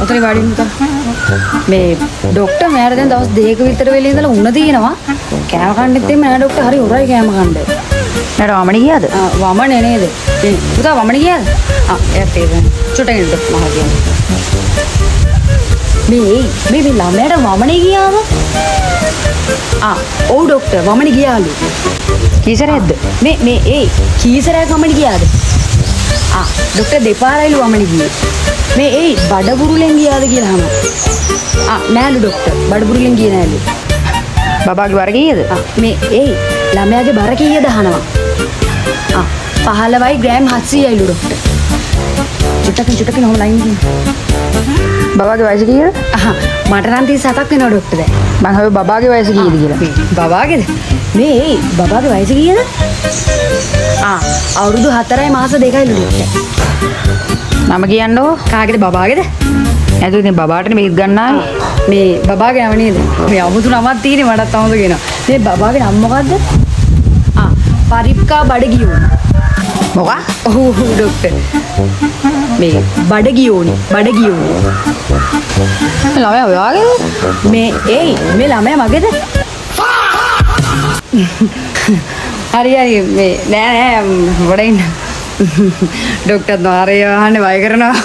ඔතන වාඩි වෙන්න උතා. මේ ડોක්ටර් මෑර දැන් දවස් දෙකක විතර වෙලේ ඉඳලා උණ දිනනවා. කෑම කන්නෙත් එන්නේ නෑ ડોක්ටර්. හරි උරයි කෑම කන්න. නේද වමනේ ගියාද? වමනේ නේද? මේ පුතා වමනේ ගියාද? එයාත් ඒක. චුට්ටකින් ඉන්න මම කියන්නේ. මේ ළමයාට වමනේ ගියාම? ඔව් ડોක්ටර් වමනේ ගියාලු. කීසරයක්ද? මේ කීසරයක් වමනේ ගියාද? ડોක්ටර් දෙපාරයිලු වමනේ ගියේ. මේ බඩබුරුලෙන් ගියාද කියලා අහනවා. නෑලු ડોක්ටර් බඩබුරුලෙන් ගියේ නෑලු. බබාගේ වර කීයද? මේ ළමයාගේ බර කීයද අහනවා. 15යි ග්‍රෑම් 700යිලු ડોක්ටර්. චුට්ටකින් ඔහම ලයින් ගිහින්. බබාගේ වයස කීයද? මට නම් 37ක් වෙනවා ડોක්ටර් දැන්. මං හොය බබාගේ වයස කීයද කියලා. බබාගේද? මේ බබාගේ වයස කීයද? අවුරුදු 4යි මාස 2යිලු ડોක්ටර්. මම කියන්නෝ කාගේද බබාගේද? නැතු ඉතින් බබාටනේ මේක ගන්නාවේ. මේ බබාගේ නම නේද? මේ අමුතු නමක් තියෙන්නේ මටත් අමුතු කියනවා. මේ බබාගේ නම මොකද්ද? පරිප්කා බඩගියෝනි. මොකක්? ඔව් ડોක්ටර්. මේ බඩගියෝනි. ළමයා ඔයාගේද? මේ ළමයා මගේද? හරි මේ නෑ ගොඩ ඉන්න. ડોක්ටර් නාරේ අහන්නේ වය කරනවා.